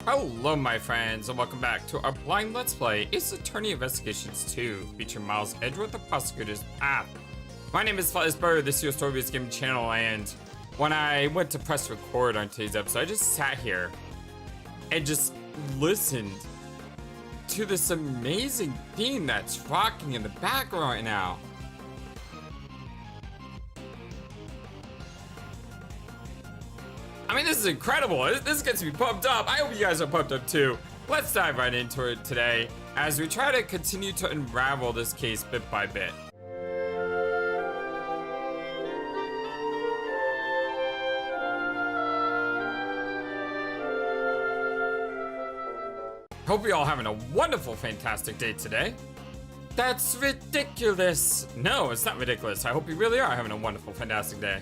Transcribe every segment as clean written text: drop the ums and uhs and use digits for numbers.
Hello my friends and welcome back to our blind let's play Ace Attorney Investigations 2 featuring Miles Edgeworth, the Prosecutor's Path. My name is FlightlessBird, this is your story-based gaming channel, and when I went to press record on today's episode, I just sat here and just listened to this amazing theme that's rocking in the background right now. I mean, this is incredible. This gets me pumped up. I hope you guys are pumped up too. Let's dive right into it today as we try to continue to unravel this case bit by bit. Hope you're all having a wonderful, fantastic day today. That's ridiculous. No, it's not ridiculous. I hope you really are having a wonderful, fantastic day.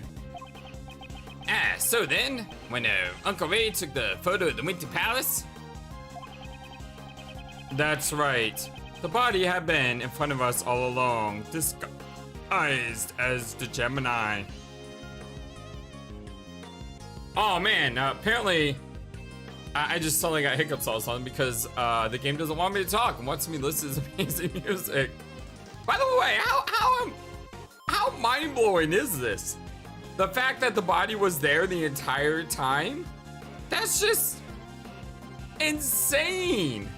So then, when Uncle Ray took the photo of the Winter Palace? That's right. The body had been in front of us all along, disguised as the Gemini. Oh man, apparently, I just suddenly got hiccups all of a sudden because the game doesn't want me to talk and wants me to listen to amazing music. By the way, how mind-blowing is this? The fact that the body was there the entire time? That's just insane.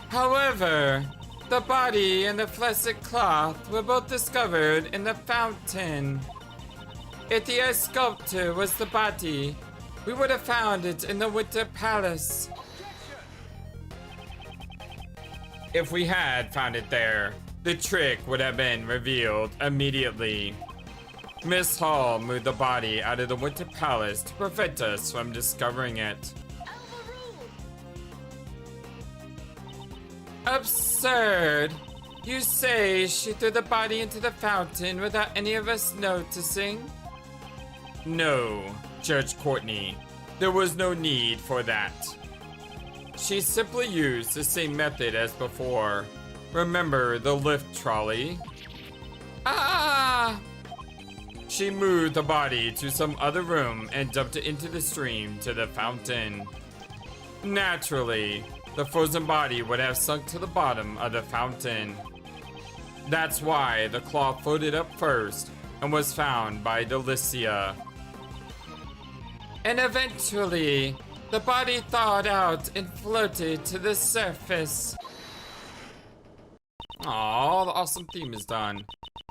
However, the body and the fleccid cloth were both discovered in the fountain. If the ice sculptor was the body, we would have found it in the Winter Palace. If we had found it there, the trick would have been revealed immediately. Miss Hall moved the body out of the Winter Palace to prevent us from discovering it. Absurd! You say she threw the body into the fountain without any of us noticing? No, Judge Courtney. There was no need for that. She simply used the same method as before. Remember the lift trolley? Ah! She moved the body to some other room and dumped it into the stream to the fountain. Naturally, the frozen body would have sunk to the bottom of the fountain. That's why the cloth floated up first and was found by Delicia. And eventually, the body thawed out and floated to the surface. Aw, the awesome theme is done.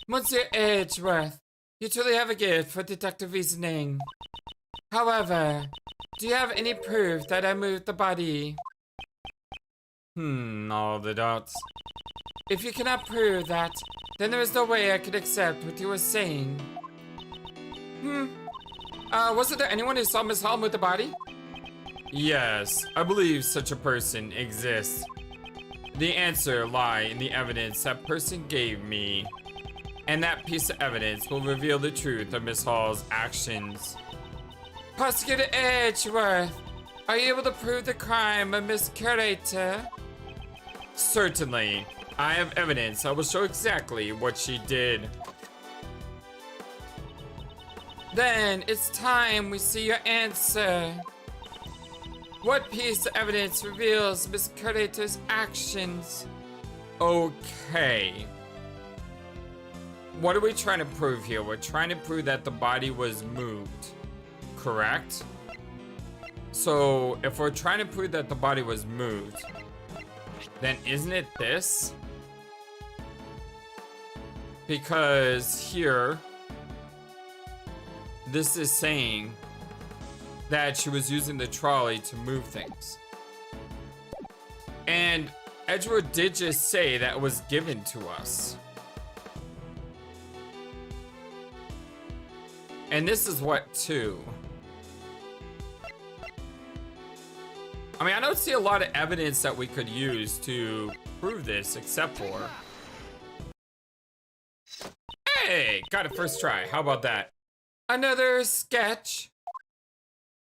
Monsieur Edgeworth, you truly have a gift for deductive reasoning. However, do you have any proof that I moved the body? All the dots. If you cannot prove that, then there is no way I could accept what you were saying. Wasn't there anyone who saw Miss Hall move the body? Yes, I believe such a person exists. The answer lies in the evidence that person gave me. And that piece of evidence will reveal the truth of Miss Hall's actions. Prosecutor Edgeworth, are you able to prove the crime of Miss Curator? Certainly. I have evidence that will show exactly what she did. Then it's time we see your answer. What piece of evidence reveals Miss Curator's actions? Okay. What are we trying to prove here? We're trying to prove that the body was moved, correct? So, if we're trying to prove that the body was moved, then isn't it this? Because here, this is saying that she was using the trolley to move things. And Edgeworth did just say that it was given to us. And this is what, too? I mean, I don't see a lot of evidence that we could use to prove this, except for... Hey, got it first try. How about that? Another sketch?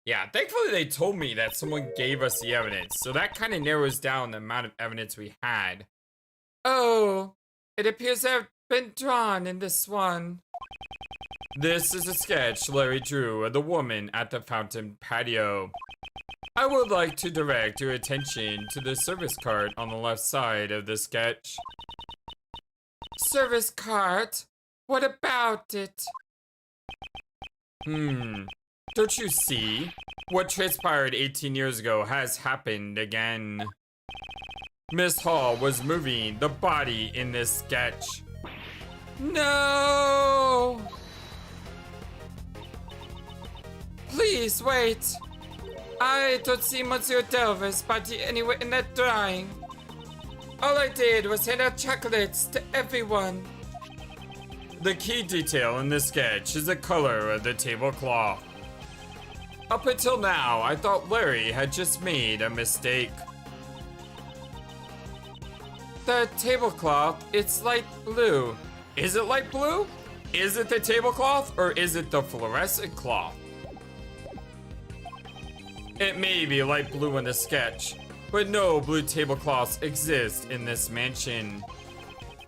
Yeah, thankfully they told me that someone gave us the evidence, so that kind of narrows down the amount of evidence we had. Oh, it appears to have been drawn in this one. This is a sketch Larry drew of the woman at the fountain patio. I would like to direct your attention to the service cart on the left side of the sketch. Service cart? What about it? Don't you see? What transpired 18 years ago has happened again. Miss Hall was moving the body in this sketch. No! Please wait. I don't see Monsieur Delver's body anywhere in that drawing. All I did was hand out chocolates to everyone. The key detail in this sketch is the color of the tablecloth. Up until now, I thought Larry had just made a mistake. The tablecloth, it's light blue. Is it light blue? Is it the tablecloth or is it the fluorescent cloth? It may be light blue in the sketch, but no blue tablecloths exist in this mansion.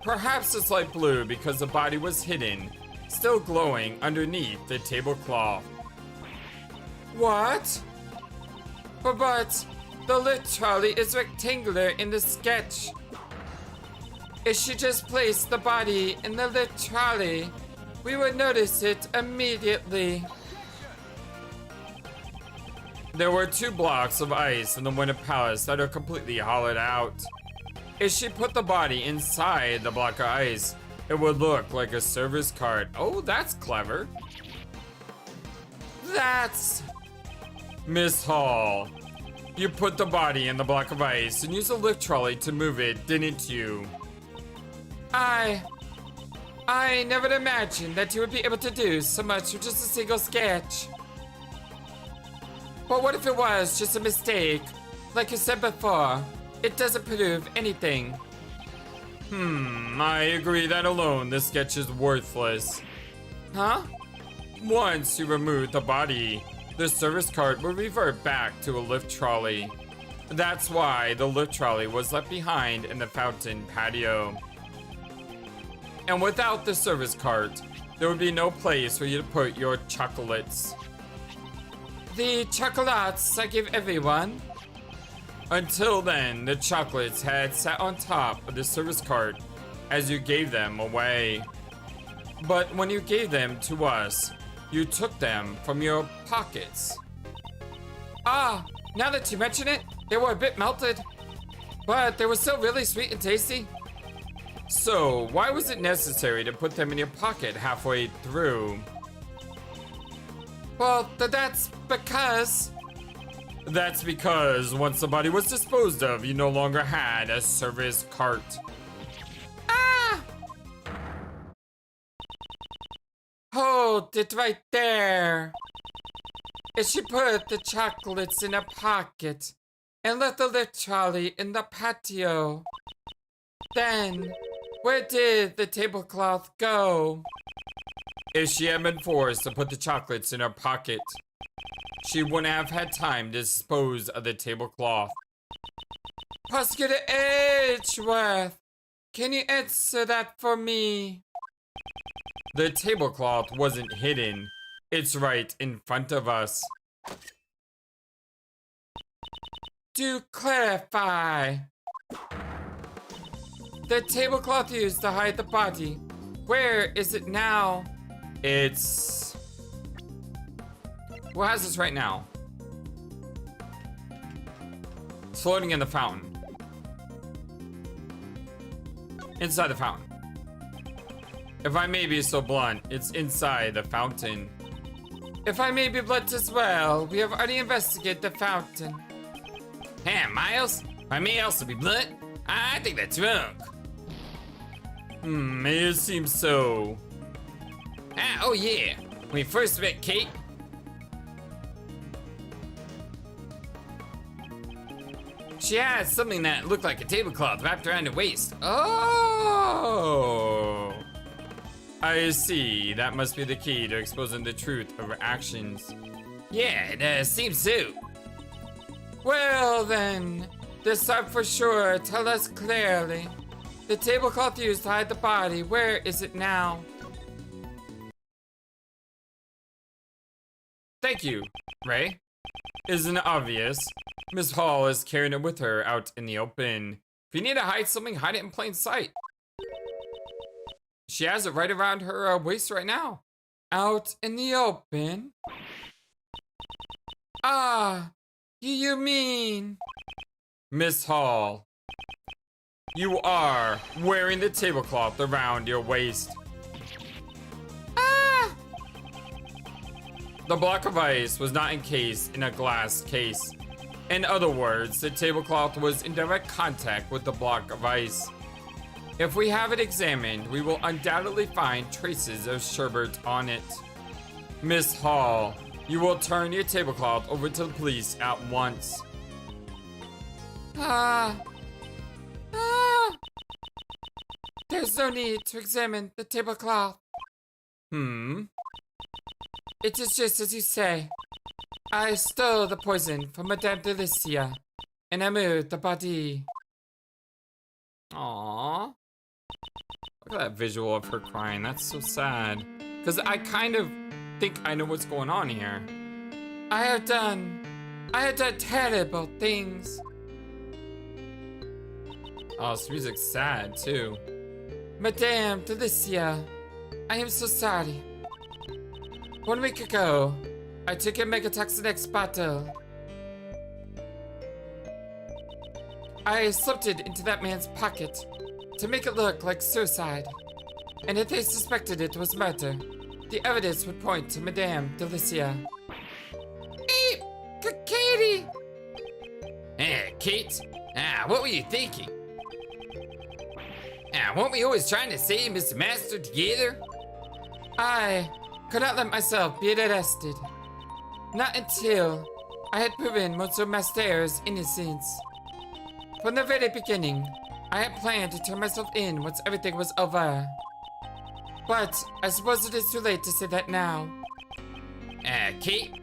Perhaps it's light blue because the body was hidden, still glowing underneath the tablecloth. What? But the lift trolley is rectangular in the sketch. If she just placed the body in the lift trolley, we would notice it immediately. There were 2 blocks of ice in the Winter Palace that are completely hollowed out. If she put the body inside the block of ice, it would look like a service cart. Oh, that's clever. That's... Miss Hall, you put the body in the block of ice and used a lift trolley to move it, didn't you? I never imagined that you would be able to do so much with just a single sketch. But what if it was just a mistake? Like you said before, it doesn't prove anything. I agree that alone this sketch is worthless. Huh? Once you remove the body, the service cart will revert back to a lift trolley. That's why the lift trolley was left behind in the fountain patio. And without the service cart, there would be no place for you to put your chocolates. The chocolates I give everyone. Until then, the chocolates had sat on top of the service cart as you gave them away. But when you gave them to us, you took them from your pockets. Ah, now that you mention it, they were a bit melted. But they were still really sweet and tasty. So, why was it necessary to put them in your pocket halfway through? Well, that's because... That's because once the body was disposed of, you no longer had a service cart. Ah! Hold it right there. If she put the chocolates in a pocket and left the lift trolley in the patio, then where did the tablecloth go? If she had been forced to put the chocolates in her pocket, she wouldn't have had time to dispose of the tablecloth. Prosecutor Edgeworth, can you answer that for me? The tablecloth wasn't hidden. It's right in front of us. To clarify, the tablecloth used to hide the body, where is it now? It's... Who has this right now? It's floating in the fountain. Inside the fountain. If I may be so blunt, it's inside the fountain. If I may be blunt as well, we have already investigated the fountain. Hey, Miles? If I may also be blunt, I think that's wrong. It seems so. Oh yeah, when we first met Kate, she had something that looked like a tablecloth wrapped around her waist. Oh! I see. That must be the key to exposing the truth of her actions. Yeah, it seems so. Well then, this time for sure, tell us clearly. The tablecloth used to hide the body, where is it now? Thank you, Ray. Isn't it obvious? Miss Hall is carrying it with her out in the open. If you need to hide something, hide it in plain sight. She has it right around her waist right now. Out in the open? Ah, you mean... Miss Hall, you are wearing the tablecloth around your waist. Ah! The block of ice was not encased in a glass case. In other words, the tablecloth was in direct contact with the block of ice. If we have it examined, we will undoubtedly find traces of sherbet on it. Miss Hall, you will turn your tablecloth over to the police at once. There's no need to examine the tablecloth. It is just as you say. I stole the poison from Madame Delicia, and I moved the body. Aww. Look at that visual of her crying. That's so sad. Because I kind of think I know what's going on here. I have done terrible things. Oh, this music's sad too. Madame Delicia, I am so sorry. 1 week ago, I took a Megatoxin X bottle. I slipped it into that man's pocket to make it look like suicide. And if they suspected it was murder, the evidence would point to Madame Delicia. Hey, Katie! Hey, Kate. What were you thinking? Weren't we always trying to save Mr. Master together? I could not let myself be arrested. Not until I had proven Monsieur Master's innocence. From the very beginning, I had planned to turn myself in once everything was over. But I suppose it is too late to say that now. Kate?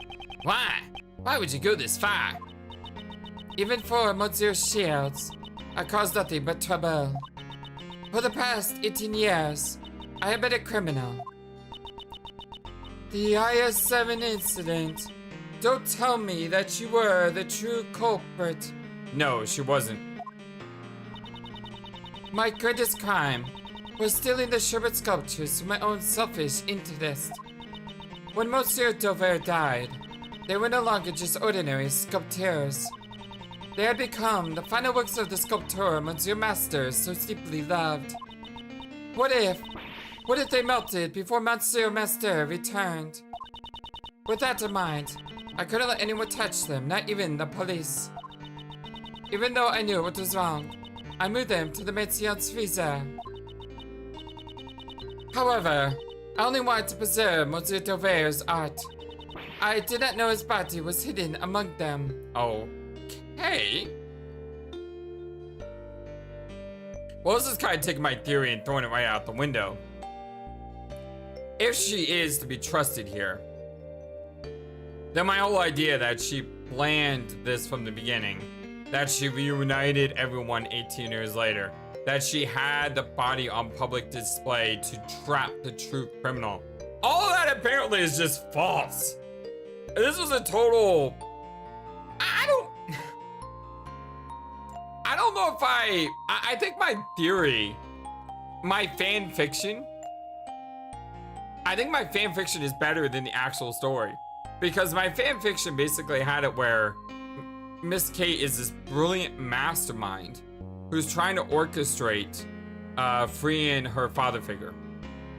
Why? Why would you go this far? Even for Monsieur's shields, I caused nothing but trouble. For the past 18 years, I have been a criminal. The IS-7 incident. Don't tell me that you were the true culprit. No, she wasn't. My greatest crime was stealing the sherbet sculptures for my own selfish interest. When Monsieur Dover died, they were no longer just ordinary sculptures. They had become the final works of the sculptor Monsieur Master so deeply loved. What if they melted before Monsieur Master returned? With that in mind, I couldn't let anyone touch them, not even the police. Even though I knew what was wrong, I moved them to the Mansion's freezer. However, I only wanted to preserve Monsieur Dover's art. I did not know his body was hidden among them. Okay. Well, this is kind of taking my theory and throwing it right out the window. If she is to be trusted here, then my whole idea that she planned this from the beginning, that she reunited everyone 18 years later, that she had the body on public display to trap the true criminal, all of that apparently is just false. This was a total... I don't know if I think my theory, my fan fiction, I think my fan fiction is better than the actual story. Because my fan fiction basically had it where Miss Kate is this brilliant mastermind who's trying to orchestrate freeing her father figure.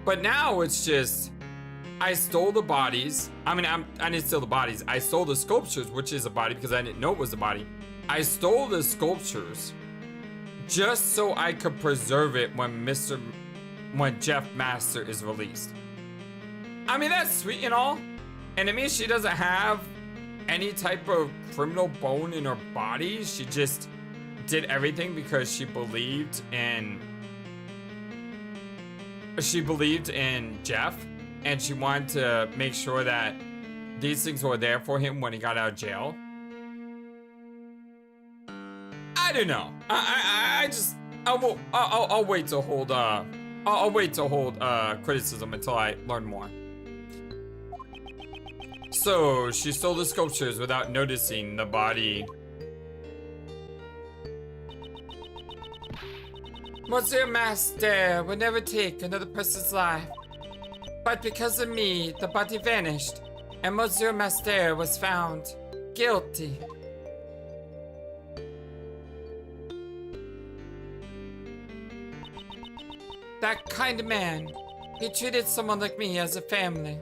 But now it's just, I stole the bodies. I didn't steal the bodies. I stole the sculptures, which is a body because I didn't know it was a body. I stole the sculptures just so I could preserve it when Jeff Master is released. I mean, that's sweet and all. And it means she doesn't have any type of criminal bone in her body. She just did everything because she believed in Jeff, and she wanted to make sure that these things were there for him when he got out of jail. I don't know. I'll wait to hold criticism until I learn more. So, she stole the sculptures without noticing the body. Monsieur Master would never take another person's life. But because of me, the body vanished, and Monsieur Master was found guilty. That kind of man, he treated someone like me as a family.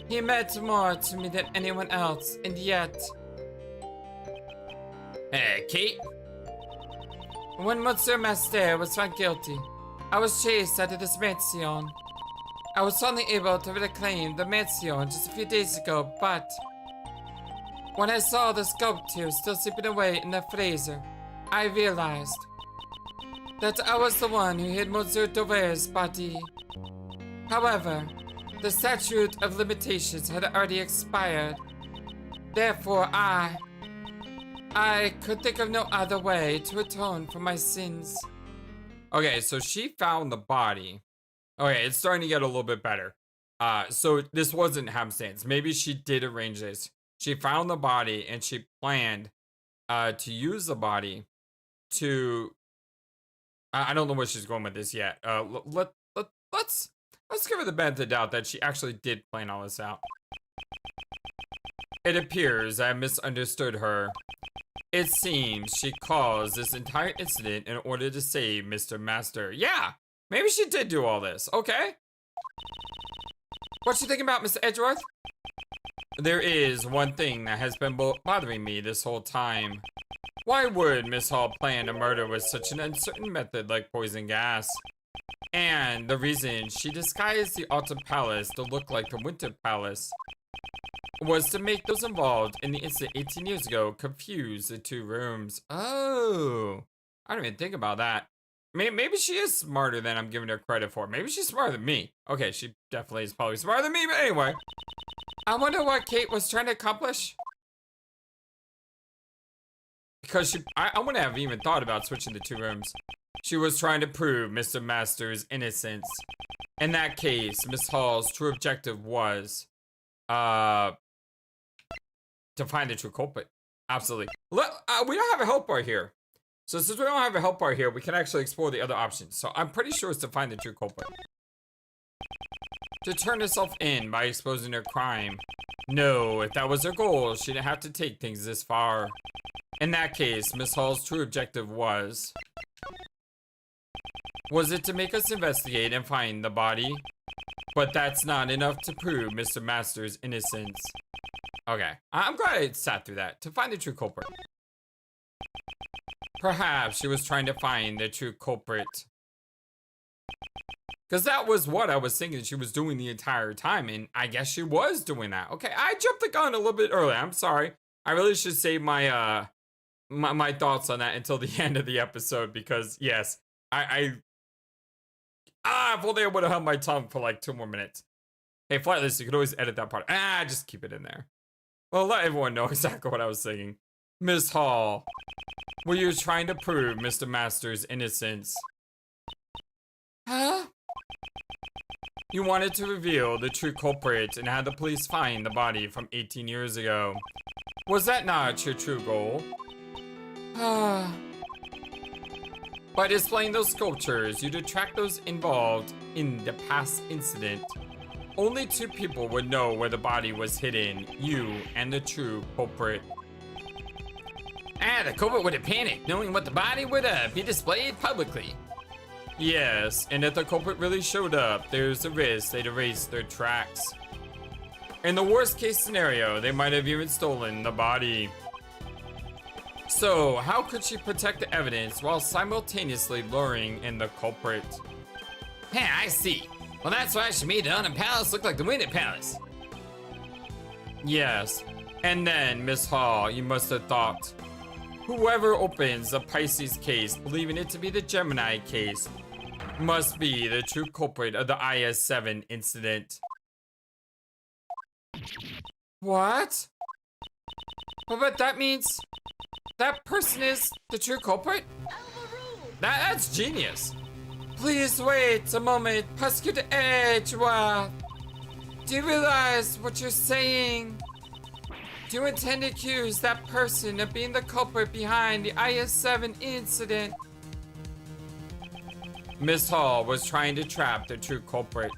He meant more to me than anyone else, and yet... Hey, Kate? When Monsieur Master was found guilty, I was chased out of this mansion. I was only able to reclaim the mansion just a few days ago, but... when I saw the sculpture still sleeping away in the freezer, I realized that I was the one who hid Monsieur Dauver's body. However, the statute of limitations had already expired. Therefore, I could think of no other way to atone for my sins. Okay, so she found the body. Okay, it's starting to get a little bit better. So this wasn't happenstance. Maybe she did arrange this. She found the body and she planned to use the body to... I don't know where she's going with this yet. Let's give her the benefit of the doubt that she actually did plan all this out. It appears I misunderstood her. It seems she caused this entire incident in order to save Mr. Master. Yeah, maybe she did do all this. Okay. What you thinking about, Mr. Edgeworth? There is one thing that has been bothering me this whole time. Why would Miss Hall plan a murder with such an uncertain method like poison gas? And the reason she disguised the Autumn Palace to look like the Winter Palace was to make those involved in the incident 18 years ago confuse the two rooms. Oh, I didn't even think about that. Maybe she is smarter than I'm giving her credit for. Maybe she's smarter than me. Okay, she definitely is probably smarter than me, but anyway. I wonder what Kate was trying to accomplish. Because I wouldn't have even thought about switching the two rooms. She was trying to prove Mr. Master's innocence. In that case, Miss Hall's true objective was, to find the true culprit. Absolutely. We don't have a help bar here. So since we don't have a help bar here, we can actually explore the other options. So I'm pretty sure it's to find the true culprit. To turn herself in by exposing her crime. No, if that was her goal, she didn't have to take things this far. In that case, Miss Hall's true objective was it to make us investigate and find the body? But that's not enough to prove Mr. Master's innocence. Okay, I'm glad I sat through that. To find the true culprit. Perhaps she was trying to find the true culprit. Because that was what I was thinking she was doing the entire time, and I guess she was doing that. Okay, I jumped the gun a little bit early. I'm sorry. I really should save my my thoughts on that until the end of the episode, because yes, if only I would have held my tongue for like 2 more minutes. Hey, Flightless, you could always edit that part. Just keep it in there. Well, let everyone know exactly what I was thinking. Miss Hall, were you trying to prove Mr. Master's innocence? Huh? You wanted to reveal the true culprit and have the police find the body from 18 years ago. Was that not your true goal? By displaying those sculptures, you'd attract those involved in the past incident. Only 2 people would know where the body was hidden, you and the true culprit. The culprit would have panicked, knowing what the body would be displayed publicly. Yes, and if the culprit really showed up, there's a risk they'd erase their tracks. In the worst case scenario, they might have even stolen the body. So, how could she protect the evidence while simultaneously luring in the culprit? I see. Well, that's why she made the Autumn Palace look like the Winter Palace. Yes, and then, Miss Hall, you must have thought, whoever opens the Pisces case, believing it to be the Gemini case, must be the true culprit of the IS-7 incident. What? But that means that person is the true culprit? That's genius. Please wait a moment, Prosecutor Edgeworth. Do you realize what you're saying? Do you intend to accuse that person of being the culprit behind the IS-7 incident? Miss Hall was trying to trap the true culprit.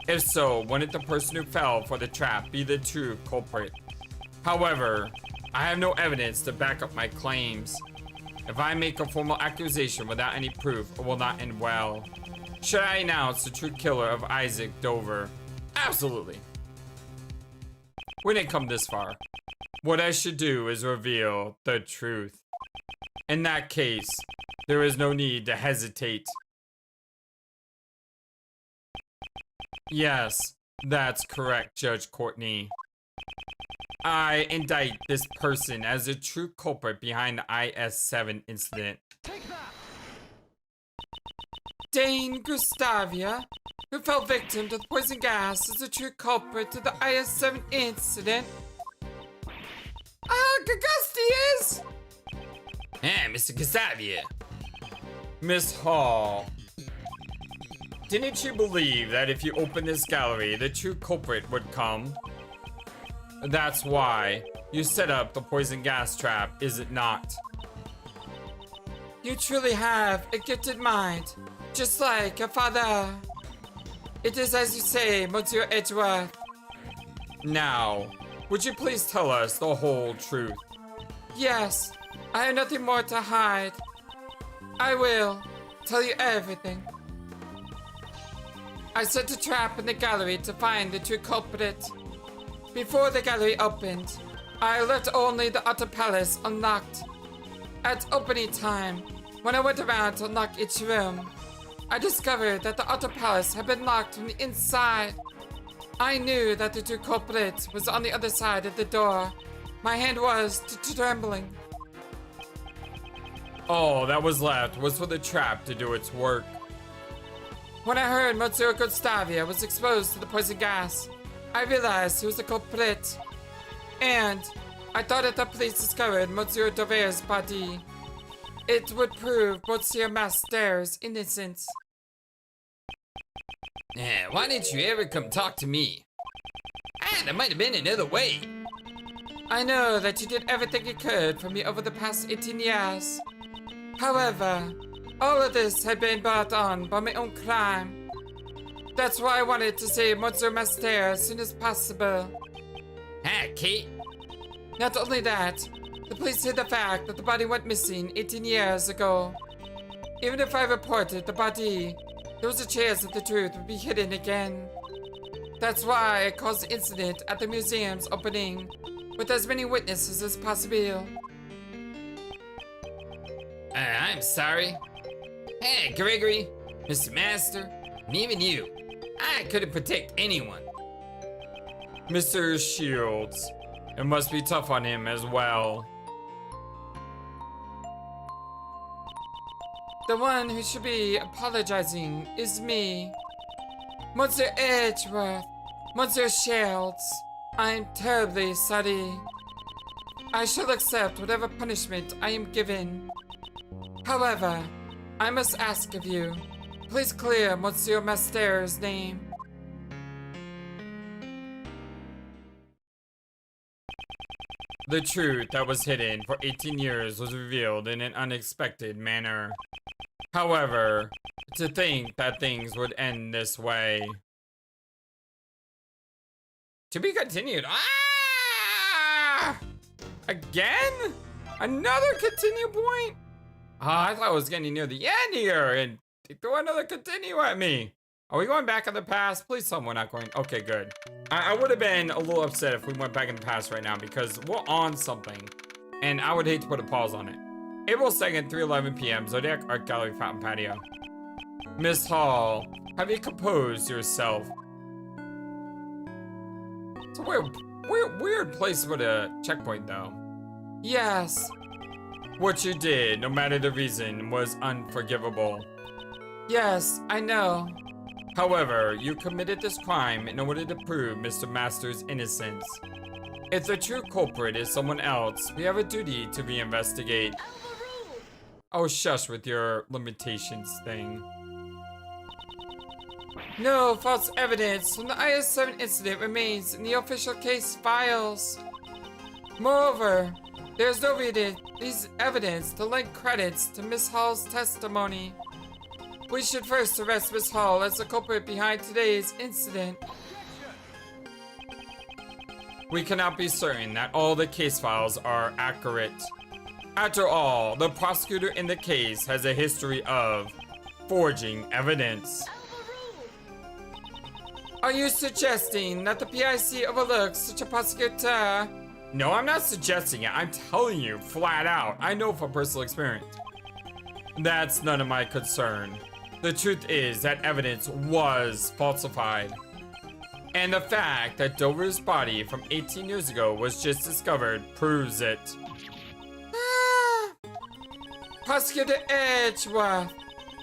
If so, wouldn't the person who fell for the trap be the true culprit? However, I have no evidence to back up my claims. If I make a formal accusation without any proof, it will not end well. Should I announce the true killer of Isaac Dover? Absolutely. We didn't come this far. What I should do is reveal the truth. In that case, there is no need to hesitate. Yes, that's correct, Judge Courtney. I indict this person as the true culprit behind the IS-7 incident. Dane Gustavia, who fell victim to the poison gas, is the true culprit to the IS-7 incident. Gustias! Mr. Gustavia. Miss Hall. Didn't you believe that if you open this gallery, the true culprit would come? That's why you set up the poison gas trap, is it not? You truly have a gifted mind, just like your father. It is as you say, Monsieur Edgeworth. Now, would you please tell us the whole truth? Yes, I have nothing more to hide. I will tell you everything. I set a trap in the gallery to find the true culprit. Before the gallery opened, I left only the Auto Palace unlocked. At opening time, when I went around to unlock each room, I discovered that the Auto Palace had been locked from the inside. I knew that the true culprit was on the other side of the door. My hand was trembling. All that was left was for the trap to do its work. When I heard Monsieur Gustavia was exposed to the poison gas, I realized he was the culprit. And I thought if the police discovered Monsieur Dover's body, it would prove Monsieur Master's innocence. Why didn't you ever come talk to me? There might have been another way. I know that you did everything you could for me over the past 18 years. However, all of this had been brought on by my own crime. That's why I wanted to save Monsieur Master as soon as possible. Kate. Not only that, the police hid the fact that the body went missing 18 years ago. Even if I reported the body, there was a chance that the truth would be hidden again. That's why I caused the incident at the museum's opening, with as many witnesses as possible. I'm sorry. Hey, Gregory, Mr. Master, and even you. I couldn't protect anyone. Mr. Shields, it must be tough on him as well. The one who should be apologizing is me. Monsieur Edgeworth, Monsieur Shields, I'm terribly sorry. I shall accept whatever punishment I am given. However, I must ask of you, please clear Monsieur Master's name. The truth that was hidden for 18 years was revealed in an unexpected manner. However, to think that things would end this way. To be continued. Again? Another continue point? I thought I was getting near the end here and they threw another continue at me. Are we going back in the past? Please tell me we're not going. Okay, good. I would have been a little upset if we went back in the past right now because we're on something and I would hate to put a pause on it. April 2nd, 3:11 p.m. Zodiac Art Gallery Fountain Patio. Miss Hall, have you composed yourself? It's a weird place to put a checkpoint though. Yes. What you did, no matter the reason, was unforgivable. Yes, I know. However, you committed this crime in order to prove Mr. Master's innocence. If the true culprit is someone else, we have a duty to reinvestigate. Oh, shush with your limitations thing. No false evidence from the IS-7 incident remains in the official case files. Moreover, there's no evidence to link credits to Miss Hall's testimony. We should first arrest Miss Hall as the culprit behind today's incident. We cannot be certain that all the case files are accurate. After all, the prosecutor in the case has a history of forging evidence. Are you suggesting that the PIC overlooks such a prosecutor? No, I'm not suggesting it. I'm telling you flat out. I know from personal experience. That's none of my concern. The truth is that evidence was falsified. And the fact that Dover's body from 18 years ago was just discovered proves it. Prosecutor Edgeworth,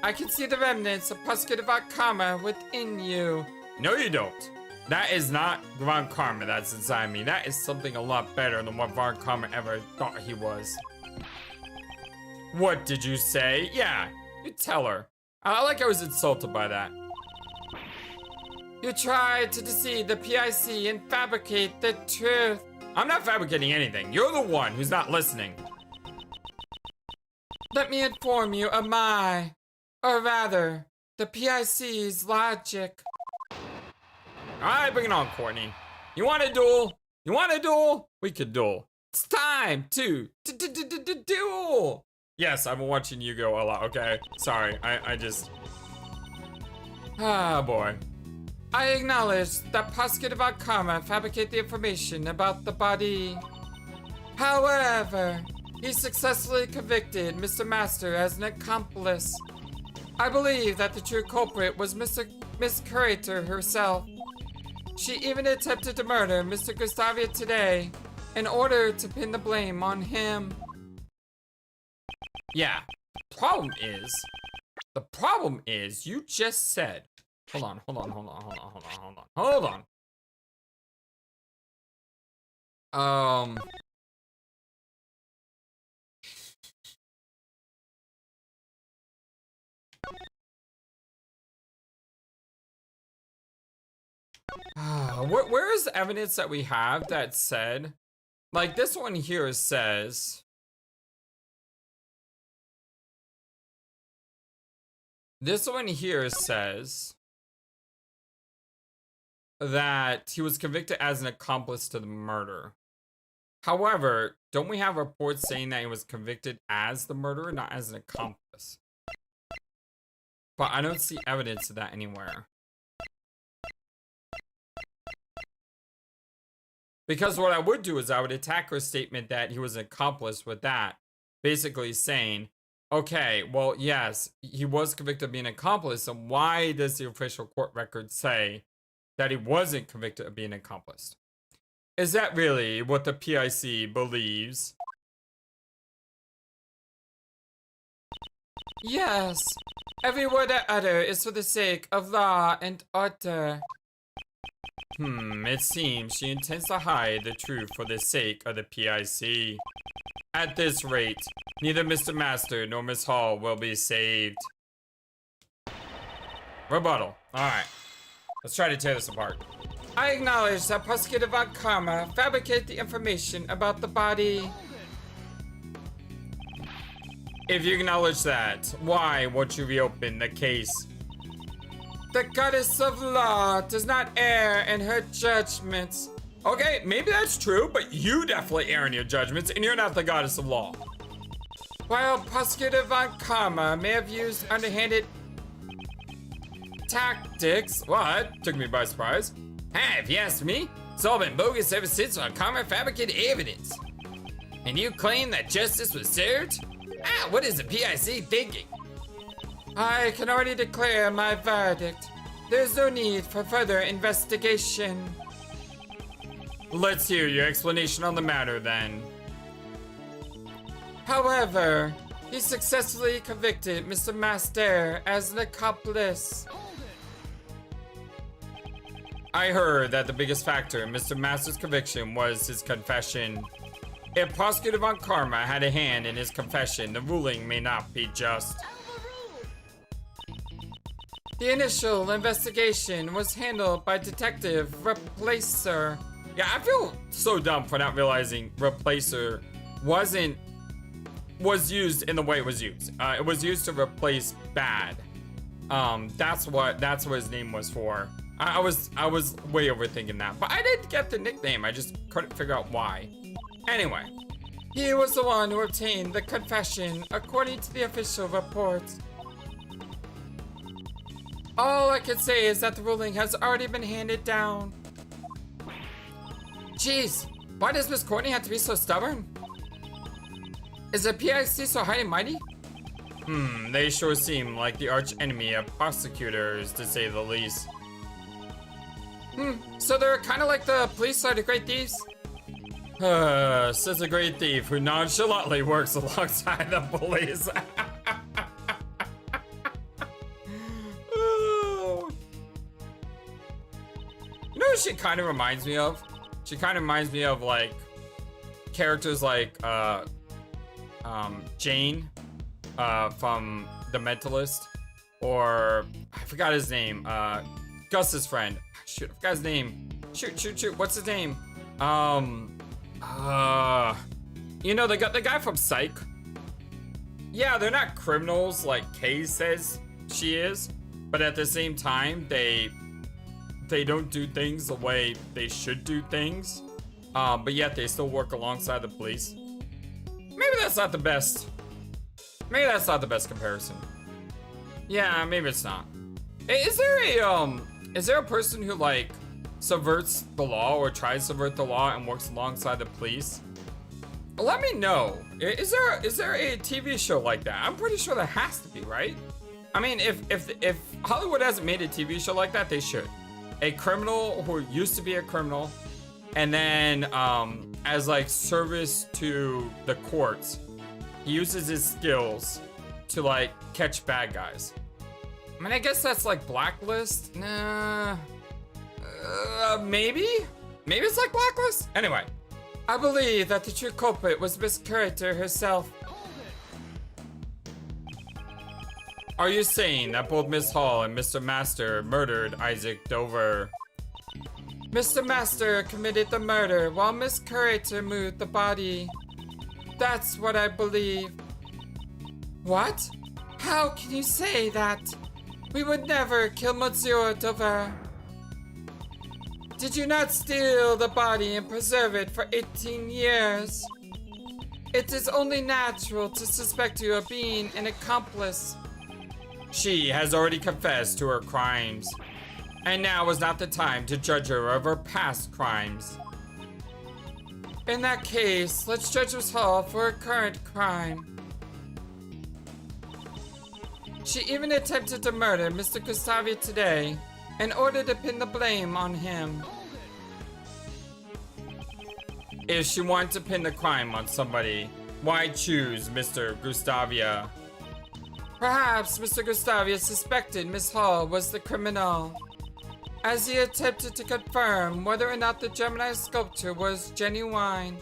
I can see the remnants of Prosecutor Von Karma within you. No, you don't. That is not Von Karma that's inside me. That is something a lot better than what Von Karma ever thought he was. What did you say? Yeah, you tell her. I was insulted by that. You tried to deceive the PIC and fabricate the truth. I'm not fabricating anything. You're the one who's not listening. Let me inform you of or rather, the PIC's logic. Alright, bring it on, Courtney. You want a duel? You want a duel? We could duel. It's time to duel. Yes, I've been watching you go a lot, okay? Sorry, I just... Ah, boy. I acknowledge that Prosecutor Von Karma fabricated the information about the body. However, he successfully convicted Mr. Master as an accomplice. I believe that the true culprit was Miss Curator herself. She even attempted to murder Mr. Gustavia today in order to pin the blame on him. Yeah, the problem is you just said, hold on. Where is the evidence that we have that said, like this one here says, that he was convicted as an accomplice to the murder. However, don't we have reports saying that he was convicted as the murderer, not as an accomplice? But I don't see evidence of that anywhere. Because what I would do is I would attack her statement that he was an accomplice with that. Basically saying, okay, well, yes, he was convicted of being an accomplice, and why does the official court record say that he wasn't convicted of being an accomplice? Is that really what the PIC believes? Yes, every word I utter is for the sake of law and order. It seems she intends to hide the truth for the sake of the PIC. At this rate, neither Mr. Master nor Miss Hall will be saved. Rebuttal. Alright. Let's try to tear this apart. I acknowledge that Prosecutor Von Karma fabricated the information about the body. If you acknowledge that, why won't you reopen the case? The goddess of law does not err in her judgments. Okay, maybe that's true, but you definitely err in your judgments, and you're not the goddess of law. While Prosecutor Von Karma may have used underhanded tactics, what? Took me by surprise. Hey, if you ask me, it's all been bogus ever since Von Karma fabricated evidence. And you claim that justice was served? What is the PIC thinking? I can already declare my verdict. There's no need for further investigation. Let's hear your explanation on the matter then. However, he successfully convicted Mr. Master as an accomplice. I heard that the biggest factor in Mr. Master's conviction was his confession. If Prosecutor Von Karma had a hand in his confession, the ruling may not be just. The initial investigation was handled by Detective Replacer. Yeah, I feel so dumb for not realizing replacer was used in the way it was used. It was used to replace bad. That's what his name was for. I was way overthinking that, but I did get the nickname. I just couldn't figure out why. Anyway, he was the one who obtained the confession, according to the official reports. All I can say is that the ruling has already been handed down. Jeez, why does Miss Courtney have to be so stubborn? Is the PIC so high and mighty? They sure seem like the arch enemy of prosecutors, to say the least. So they're kind of like the police are the great thieves? Says a great thief who nonchalantly works alongside the police. You know what she kind of reminds me of? She kind of reminds me of like characters like Jane from The Mentalist, or I forgot his name, Gus's friend. Shoot, I forgot his name. Shoot, what's his name? You know, the guy from Psych. Yeah, they're not criminals like Kay says she is, but at the same time, they don't do things the way they should do things, but yet they still work alongside the police. Maybe that's not the best. Maybe that's not the best comparison. Yeah, maybe it's not. Is there a person who like subverts the law or tries to subvert the law and works alongside the police? Let me know. Is there a TV show like that? I'm pretty sure there has to be, right? I mean, if Hollywood hasn't made a TV show like that, they should. A criminal who used to be a criminal, and then as like service to the courts, he uses his skills to like catch bad guys. I mean, I guess that's like Blacklist. Nah, maybe it's like Blacklist. Anyway, I believe that the true culprit was Miss Curator herself. Are you saying that both Miss Hall and Mr. Master murdered Isaac Dover? Mr. Master committed the murder while Miss Curator moved the body. That's what I believe. What? How can you say that? We would never kill Monsieur Dover. Did you not steal the body and preserve it for 18 years? It is only natural to suspect you of being an accomplice. She has already confessed to her crimes, and now is not the time to judge her of her past crimes. In that case, let's judge Miss Hall for her current crime. She even attempted to murder Mr. Gustavia today in order to pin the blame on him. If she wanted to pin the crime on somebody, why choose Mr. Gustavia? Perhaps Mr. Gustavia suspected Miss Hall was the criminal, as he attempted to confirm whether or not the Gemini sculpture was genuine.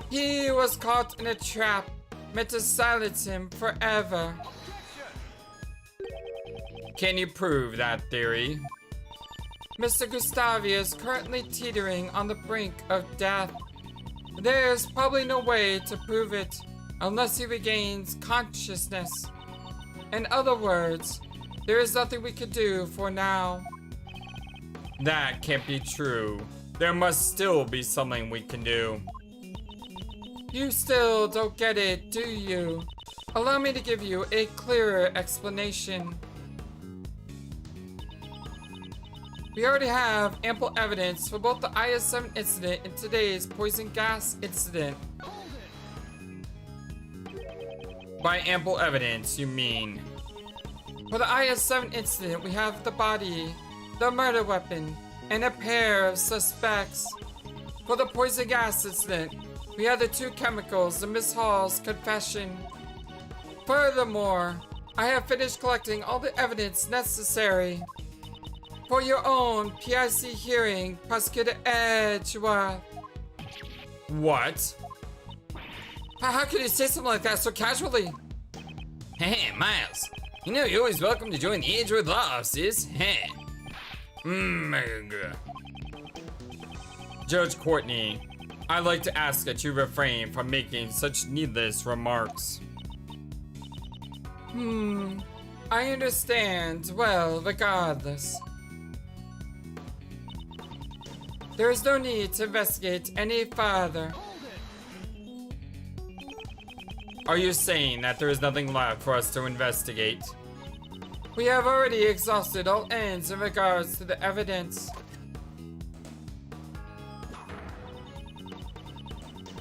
He was caught in a trap meant to silence him forever. Can you prove that theory? Mr. Gustavia is currently teetering on the brink of death. There's probably no way to prove it unless he regains consciousness. In other words, there is nothing we could do for now. That can't be true. There must still be something we can do. You still don't get it, do you? Allow me to give you a clearer explanation. We already have ample evidence for both the IS-7 incident and today's poison gas incident. By ample evidence, you mean? For the IS-7 incident, we have the body, the murder weapon, and a pair of suspects. For the poison gas incident, we have the two chemicals and Miss Hall's confession. Furthermore, I have finished collecting all the evidence necessary for your own PIC hearing, Prosecutor Edgeworth. What? How could you say something like that so casually? Hey, Miles. You know you're always welcome to join the Edgeworth Law offices. Hey. Judge Courtney, I'd like to ask that you refrain from making such needless remarks. I understand. Well, regardless. There is no need to investigate any further. Are you saying that there is nothing left for us to investigate? We have already exhausted all ends in regards to the evidence.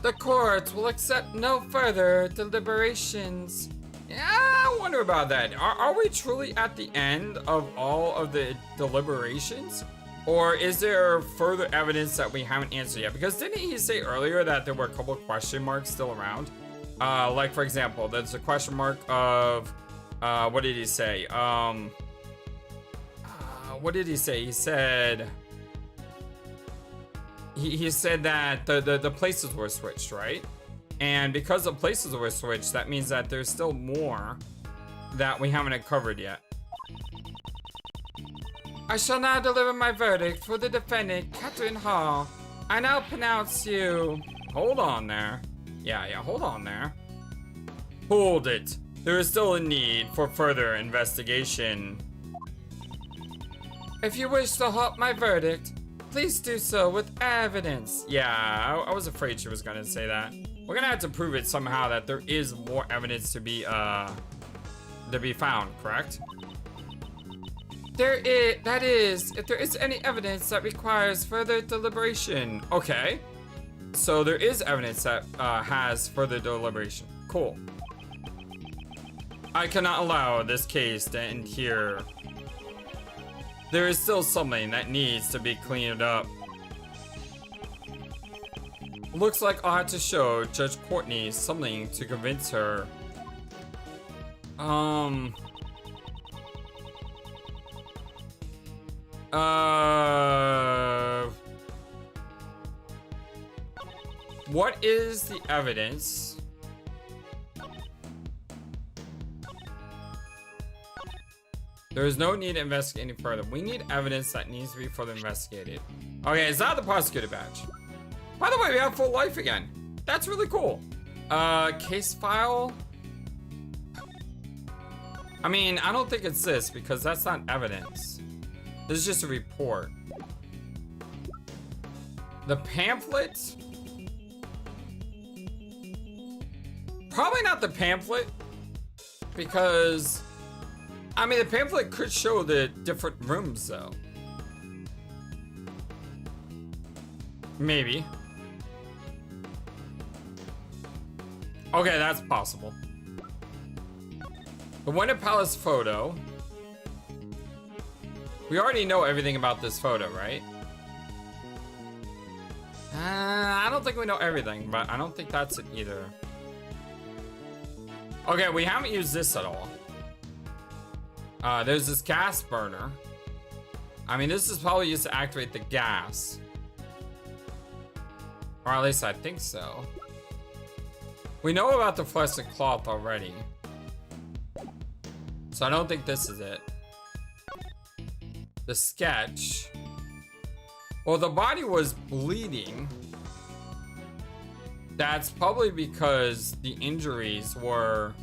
The court will accept no further deliberations. Yeah, I wonder about that. Are we truly at the end of all of the deliberations? Or is there further evidence that we haven't answered yet? Because didn't he say earlier that there were a couple of question marks still around? Like, for example, there's a question mark of... what did he say? What did he say? He said... He said that the places were switched, right? And because the places were switched, that means that there's still more that we haven't uncovered yet. I shall now deliver my verdict for the defendant, Catherine Hall. I now pronounce you... Hold on there. Yeah, hold on there. Hold it. There is still a need for further investigation. If you wish to halt my verdict, please do so with evidence. Yeah, I was afraid she was gonna say that. We're gonna have to prove it somehow that there is more evidence to be found, correct? That is, if there is any evidence that requires further deliberation. Okay. So there is evidence that has further deliberation. Cool. I cannot allow this case to end here. There is still something that needs to be cleaned up. Looks like I'll have to show Judge Courtney something to convince her. What is the evidence? There is no need to investigate any further. We need evidence that needs to be further investigated. Okay, it's not the prosecutor badge. By the way, we have full life again. That's really cool. Case file. I mean, I don't think it's this because that's not evidence. This is just a report. The pamphlet? Probably not the pamphlet because I mean, the pamphlet could show the different rooms, though. Maybe. Okay, that's possible. The Winter Palace photo. We already know everything about this photo, right? I don't think we know everything, but I don't think that's it either. Okay, we haven't used this at all. There's this gas burner. I mean, this is probably used to activate the gas. Or at least I think so. We know about the fluorescent cloth already. So I don't think this is it. The sketch. Well, the body was bleeding. That's probably because the injuries weren't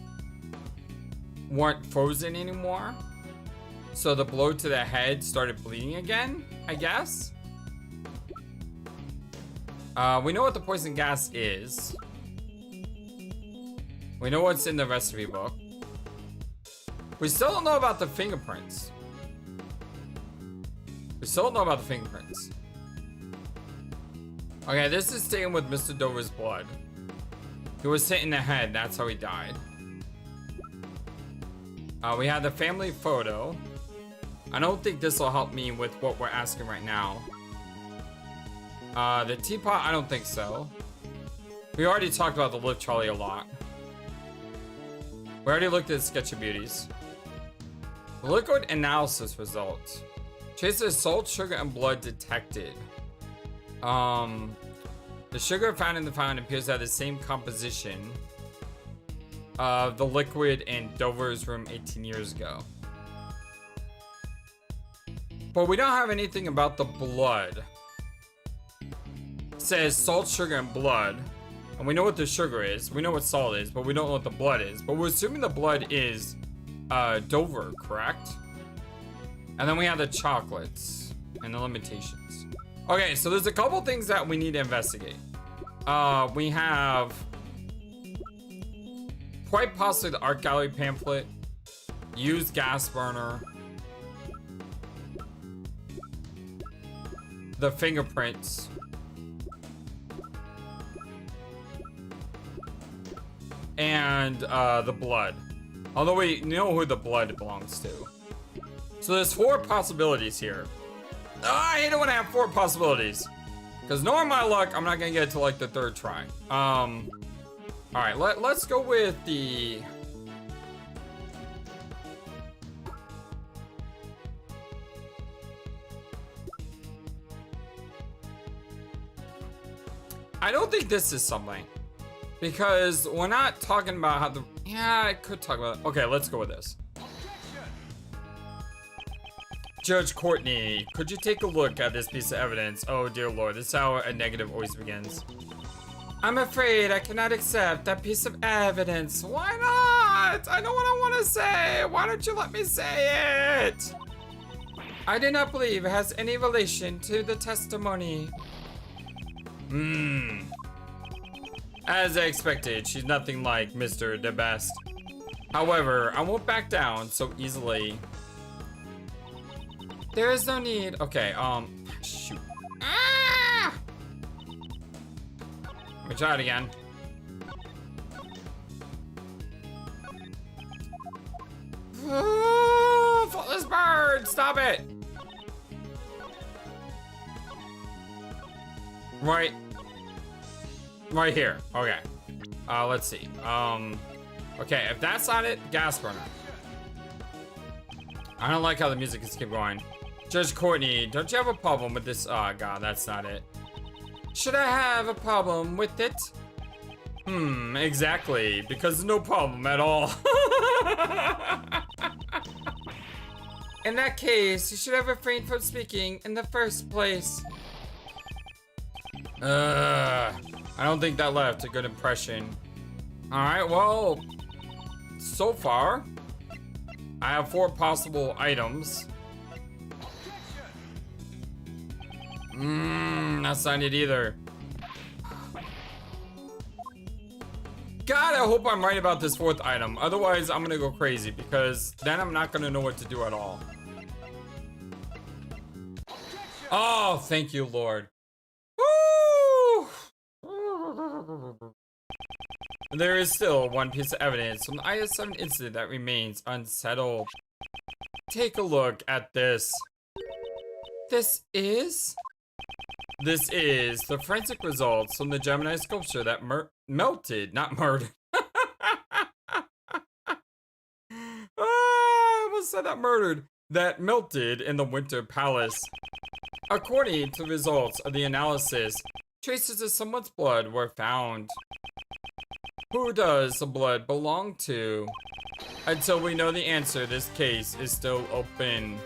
frozen anymore. So the blow to the head started bleeding again, I guess. We know what the poison gas is. We know what's in the recipe book. We still don't know about the fingerprints. We still don't know about the fingerprints. Okay, this is staying with Mr. Dover's blood. He was hit in the head, that's how he died. We have the family photo. I don't think this will help me with what we're asking right now. The teapot, I don't think so. We already talked about the lift trolley a lot. We already looked at Sketchy Beauties. The liquid analysis results. Traces salt, sugar, and blood detected. The sugar found in the fountain appears to have the same composition of the liquid in Dover's room 18 years ago. But we don't have anything about the blood. says salt, sugar, and blood. And we know what the sugar is. We know what salt is, but we don't know what the blood is. But we're assuming the blood is Dover, correct? And then we have the chocolates and the limitations. Okay, so there's a couple things that we need to investigate. We have quite possibly the art gallery pamphlet, used gas burner, the fingerprints, and the blood. Although we know who the blood belongs to. So there's 4 possibilities here. I hate it when I have 4 possibilities. Because knowing my luck, I'm not gonna get it to like the 3rd try. Alright, let's go with the... I don't think this is something. Because we're not talking about how the... Yeah, I could talk about it. Okay, let's go with this. Judge Courtney, could you take a look at this piece of evidence? Oh dear lord, this is how a negative always begins. I'm afraid I cannot accept that piece of evidence. Why not? I know what I want to say. Why don't you let me say it? I do not believe it has any relation to the testimony. As I expected, she's nothing like Mr. The Best. However, I won't back down so easily. There is no need. Okay, shoot. Ah! Let me try it again. FlightlessBird, stop it! Right here. Okay. Let's see. Okay, if that's not it, gas burner. I don't like how the music is keep going. Judge Courtney, don't you have a problem with this? Oh god, that's not it. Should I have a problem with it? Exactly, because no problem at all. In that case, you should have refrained from speaking in the first place. I don't think that left a good impression. Alright, well, so far, I have 4 possible items. That's not it either. God, I hope I'm right about this 4th item. Otherwise, I'm gonna go crazy because then I'm not gonna know what to do at all. Oh, thank you, Lord. Woo! There is still 1 piece of evidence from the IS-7 incident that remains unsettled. Take a look at this. This is the forensic results from the Gemini sculpture that melted, not murdered. I almost said that murdered. That melted in the Winter Palace. According to the results of the analysis, traces of someone's blood were found. Who does the blood belong to? Until we know the answer, this case is still open.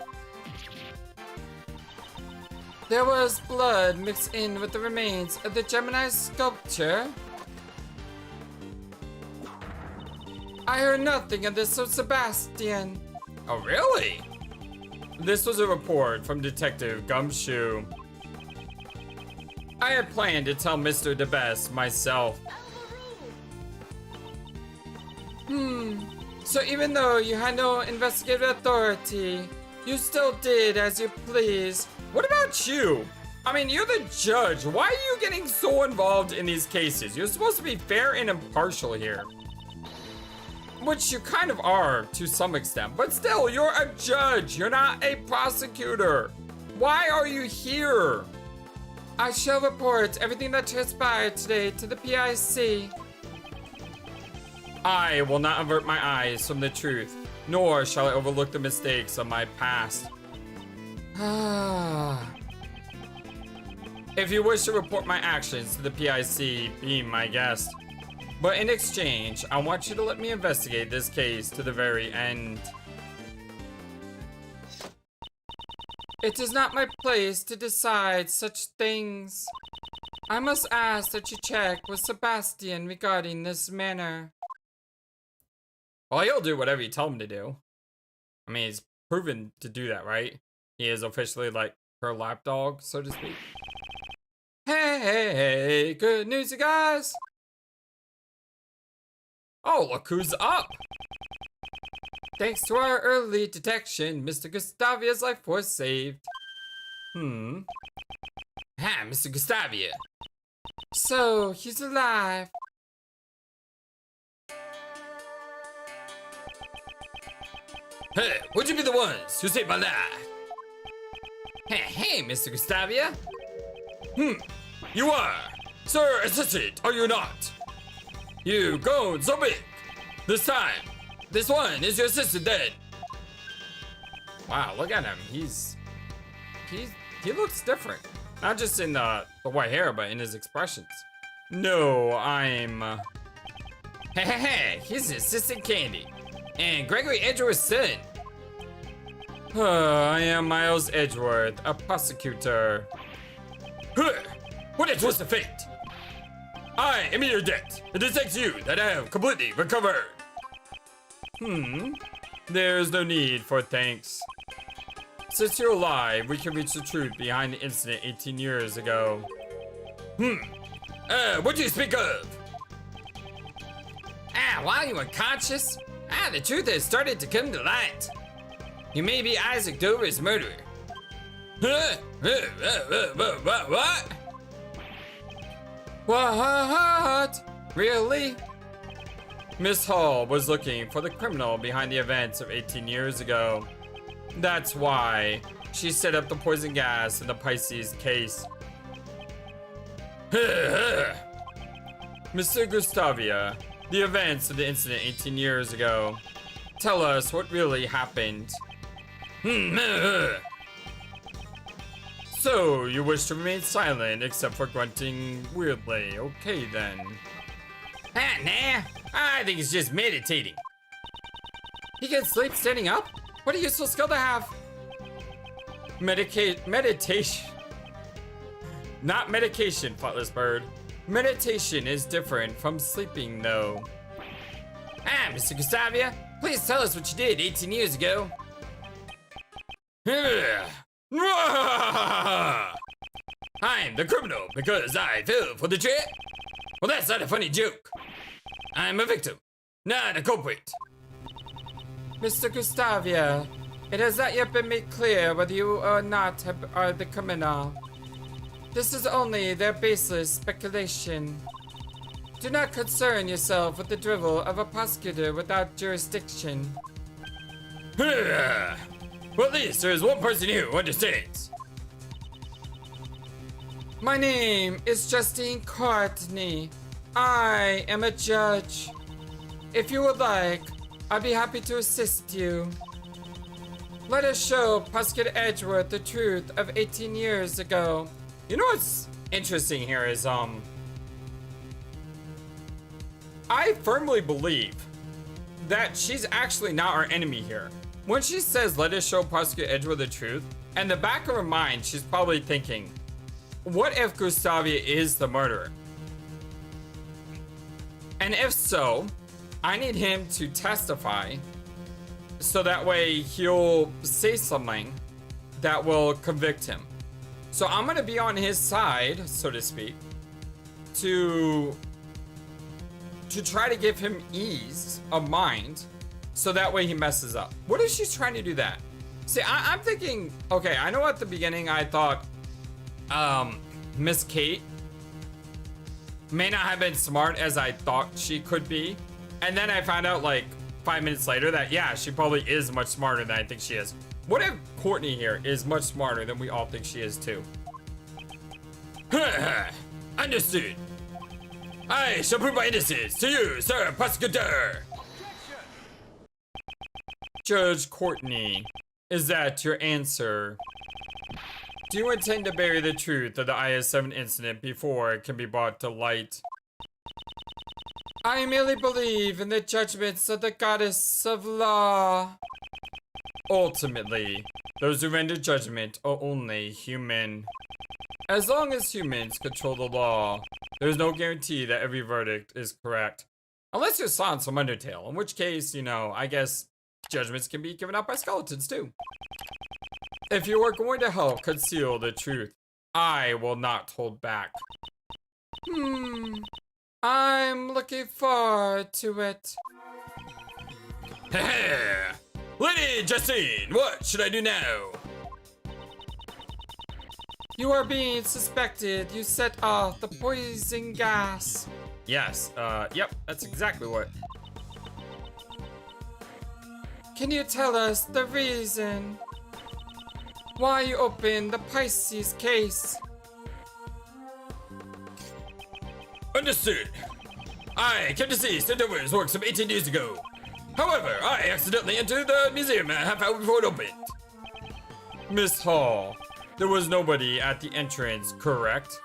There was blood mixed in with the remains of the Gemini sculpture. I heard nothing of this from Sebastian. Oh, really? This was a report from Detective Gumshoe. I had planned to tell Mr. The Best myself. So even though you had no investigative authority, you still did as you pleased. What about you? I mean, you're the judge. Why are you getting so involved in these cases? You're supposed to be fair and impartial here. Which you kind of are to some extent, but still, you're a judge. You're not a prosecutor. Why are you here? I shall report everything that transpired today to the PIC. I will not avert my eyes from the truth, nor shall I overlook the mistakes of my past. If you wish to report my actions to the PIC, be my guest. But in exchange, I want you to let me investigate this case to the very end. It is not my place to decide such things. I must ask that you check with Sebastian regarding this matter. Well, he'll do whatever you tell him to do. I mean, he's proven to do that, right? He is officially like her lapdog, so to speak. Hey, good news, you guys! Oh, look who's up! Thanks to our early detection, Mr. Gustavia's life was saved. Ha, Mr. Gustavia. So, he's alive. Hey, would you be the ones who saved my life? Hey, Mr. Gustavia. You are. Sir, assistant, are you not? You grown so big. This time, this one is your assistant then. Wow, look at him. He looks different. Not just in the white hair, but in his expressions. No, I'm... Hey, he's Assistant Candy. And Gregory Edgeworth's son. I am Miles Edgeworth, a prosecutor. What a twist of fate! I am in your debt. It is thanks to you that I have completely recovered. There's no need for thanks. Since you're alive, we can reach the truth behind the incident 18 years ago. What do you speak of? While you were unconscious, the truth has started to come to light. You may be Isaac Dover's murderer. What? What? Really? Miss Hall was looking for the criminal behind the events of 18 years ago. That's why she set up the poison gas in the Pisces case. Mr. Gustavia, the events of the incident 18 years ago. Tell us what really happened. So, you wish to remain silent except for grunting weirdly. Okay then. Nah, I think he's just meditating. He can sleep standing up? What a useful skill to have. Meditation. Not medication, FlightlessBird. Meditation is different from sleeping though. Mr. Gustavia, please tell us what you did 18 years ago. I'm the criminal because I fell for the trap. Well, that's not a funny joke. I'm a victim, not a culprit. Mr. Gustavia, it has not yet been made clear whether you or not are the criminal. This is only their baseless speculation. Do not concern yourself with the drivel of a prosecutor without jurisdiction. Well, at least there is one person here who understands. My name is Justine Courtney. I am a judge. If you would like, I'd be happy to assist you. Let us show Prosecutor Edgeworth the truth of 18 years ago. You know what's interesting here is, I firmly believe that she's actually not our enemy here. When she says, let us show Prosecutor Edgeworth the truth, in the back of her mind, she's probably thinking, what if Gustavia is the murderer? And if so, I need him to testify so that way he'll say something that will convict him. So I'm gonna be on his side, so to speak, to try to give him ease of mind so that way he messes up. What if she's trying to do that? See, I'm thinking, okay, I know at the beginning I thought Miss Kate may not have been smart as I thought she could be. And then I found out like 5 minutes later that, yeah, she probably is much smarter than I think she is. What if Courtney here is much smarter than we all think she is too? Understood. I shall prove my innocence to you, Sir Prosecutor. Judge Courtney, is that your answer? Do you intend to bury the truth of the IS-7 incident before it can be brought to light? I merely believe in the judgments of the goddess of law. Ultimately, those who render judgment are only human. As long as humans control the law, there's no guarantee that every verdict is correct. Unless you're Silence from Undertale, in which case, you know, I guess judgments can be given out by skeletons too. If you are going to help conceal the truth, I will not hold back. I'm looking forward to it. Lady Justine, what should I do now? You are being suspected. You set off the poison gas. Yes, yep, that's exactly what. Can you tell us the reason why you opened the Pisces case? Understood. I came to see Stendover's work some 18 years ago. However, I accidentally entered the museum a half hour before it opened. Miss Hall, there was nobody at the entrance, correct?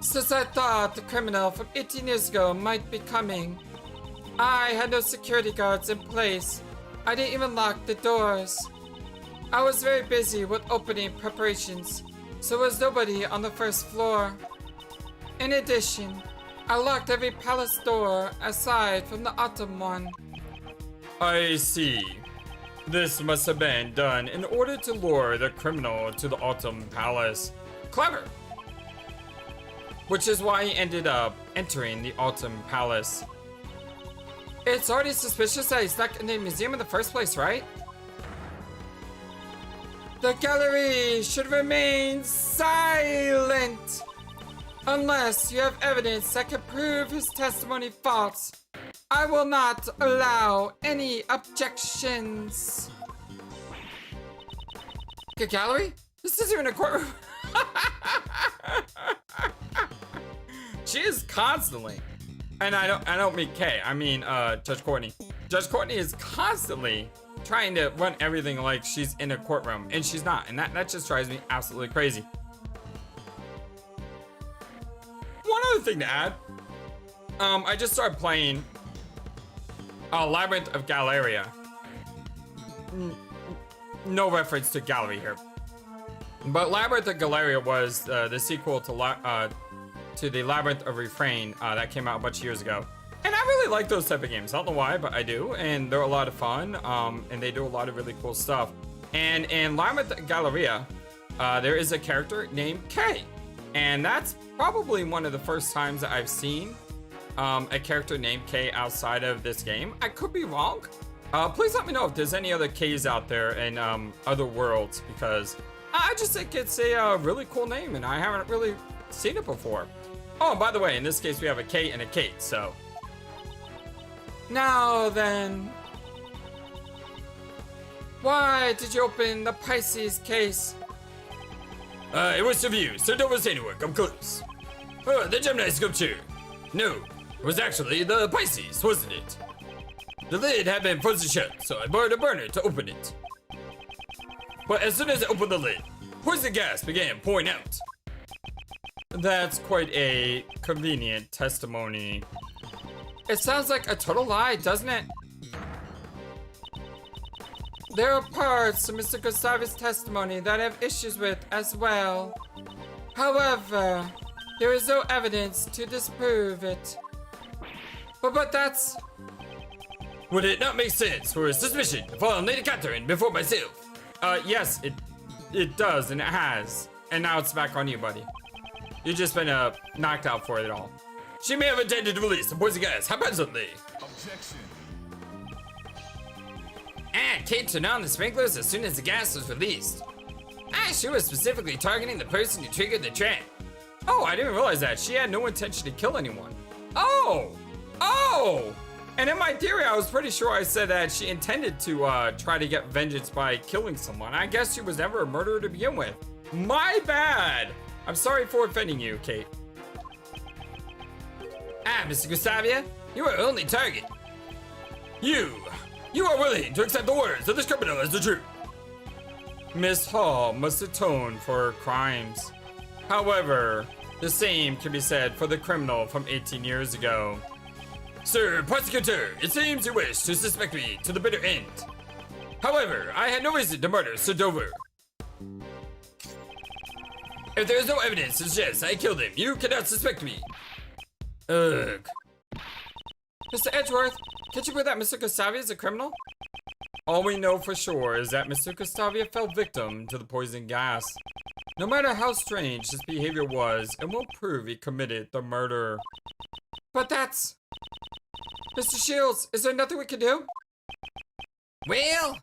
Since I thought the criminal from 18 years ago might be coming, I had no security guards in place. I didn't even lock the doors. I was very busy with opening preparations, so there was nobody on the first floor. In addition, I locked every palace door aside from the autumn one. I see. This must have been done in order to lure the criminal to the Autumn Palace. Clever! Which is why he ended up entering the Autumn Palace. It's already suspicious that he snuck in the museum in the first place, right? The gallery should remain silent unless you have evidence that can prove his testimony false. I will not allow any objections. The gallery? This isn't even a courtroom. She is constantly, and I don't mean Kay, I mean Judge Courtney. Judge Courtney is constantly trying to run everything like she's in a courtroom, and she's not, and that just drives me absolutely crazy. One other thing to add, I just started playing Labyrinth of Galleria. No reference to gallery here, but Labyrinth of Galleria was the sequel to the Labyrinth of Refrain that came out a bunch of years ago. And I really like those type of games. I don't know why, but I do. And they're a lot of fun. And they do a lot of really cool stuff. And in Labyrinth Galleria, there is a character named Kay. And that's probably one of the first times that I've seen a character named Kay outside of this game. I could be wrong. Please let me know if there's any other Kays out there in other worlds, because I just think it's a really cool name and I haven't really seen it before. Oh, and by the way, in this case we have a Kay and a Kate, so. Now then, why did you open the Pisces case? It was to view Stendover's handiwork up close. The Gemini sculpture. No, it was actually the Pisces, wasn't it? The lid had been frozen shut, so I borrowed a burner to open it. But as soon as I opened the lid, poison gas began pouring out. That's quite a convenient testimony. It sounds like a total lie, doesn't it? There are parts of Mr. Gustavia's testimony that I have issues with as well. However, there is no evidence to disprove it. But that's... Would it not make sense for a suspicion to fall on Lady Catherine before myself? Yes, it does, and it has. And now it's back on you, buddy. You've just been knocked out for it all. She may have intended to release the poison gas haphazardly. Objection. Kate turned on the sprinklers as soon as the gas was released. She was specifically targeting the person who triggered the trap. Oh, I didn't realize that. She had no intention to kill anyone. Oh! And in my theory, I was pretty sure I said that she intended to try to get vengeance by killing someone. I guess she was never a murderer to begin with. My bad! I'm sorry for offending you, Kate. Mr. Gustavia, you are only target. You are willing to accept the words of this criminal as the truth. Miss Hall must atone for her crimes. However, the same can be said for the criminal from 18 years ago. Sir Prosecutor, it seems you wish to suspect me to the bitter end. However, I had no reason to murder Sir Dover. If there is no evidence to suggest I killed him, you cannot suspect me. Ugh. Mr. Edgeworth, can't you prove that Mr. Gustavia is a criminal? All we know for sure is that Mr. Gustavia fell victim to the poison gas. No matter how strange his behavior was, it won't prove he committed the murder. But that's... Mr. Shields, is there nothing we can do? Well,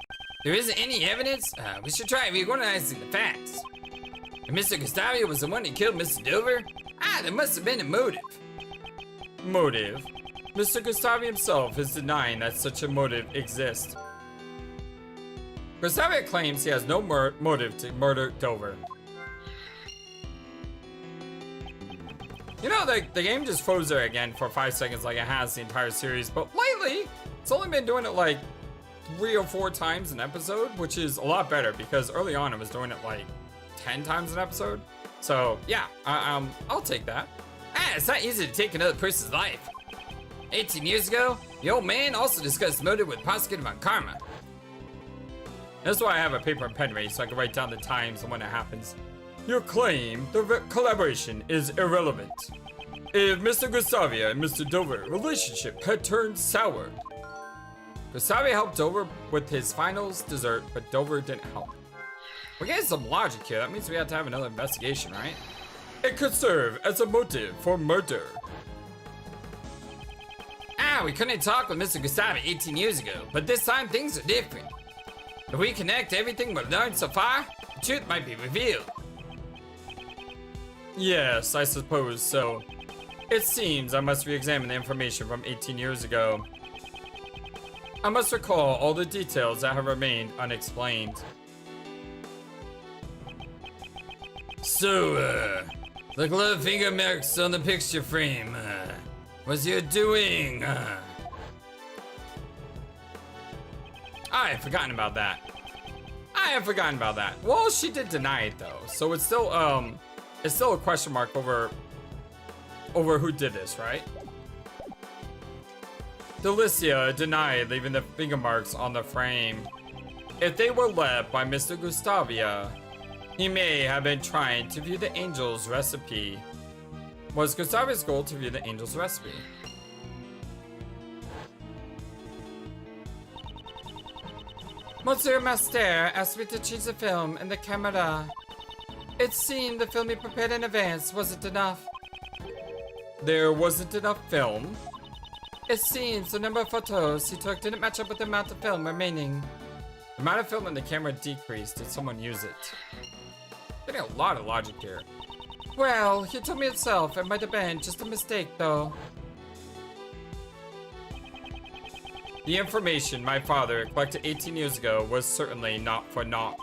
there isn't any evidence. We should try reorganizing the facts. If Mr. Gustavia was the one who killed Mr. Dover, there must have been a motive. Motive? Mr. Gustavia himself is denying that such a motive exists. Gustavia claims he has no motive to murder Dover. You know, the game just froze there again for 5 seconds like it has the entire series, but lately, it's only been doing it like 3 or 4 times an episode, which is a lot better because early on it was doing it like 10 times an episode. So yeah, I'll take that. It's not easy to take another person's life. 18 years ago, the old man also discussed motive with Prosecutor von Karma. That's why I have a paper and pen ready so I can write down the times and when it happens. You claim the collaboration is irrelevant. If Mr. Gustavia and Mr. Dover relationship had turned sour. Gustavia helped Dover with his finals dessert, but Dover didn't help. We're getting some logic here. That means we have to have another investigation, right? It could serve as a motive for murder. We couldn't talk with Mr. Gustavia 18 years ago, but this time things are different. If we connect everything we've learned so far, the truth might be revealed. Yes, I suppose so. It seems I must re-examine the information from 18 years ago. I must recall all the details that have remained unexplained. So, the glove finger marks on the picture frame, was your doing? I had forgotten about that. Well, she did deny it though, so it's still a question mark over who did this, right? Delicia denied leaving the finger marks on the frame. If they were left by Mr. Gustavia, he may have been trying to view the angel's recipe. Was Gustavia's goal to view the angel's recipe? Monsieur Master asked me to change the film and the camera. It seemed the film he prepared in advance wasn't enough. There wasn't enough film? It seems the number of photos he took didn't match up with the amount of film remaining. The amount of film in the camera decreased. Did someone use it? Getting a lot of logic here. Well, he told me itself. It might have been just a mistake, though. The information my father collected 18 years ago was certainly not for naught.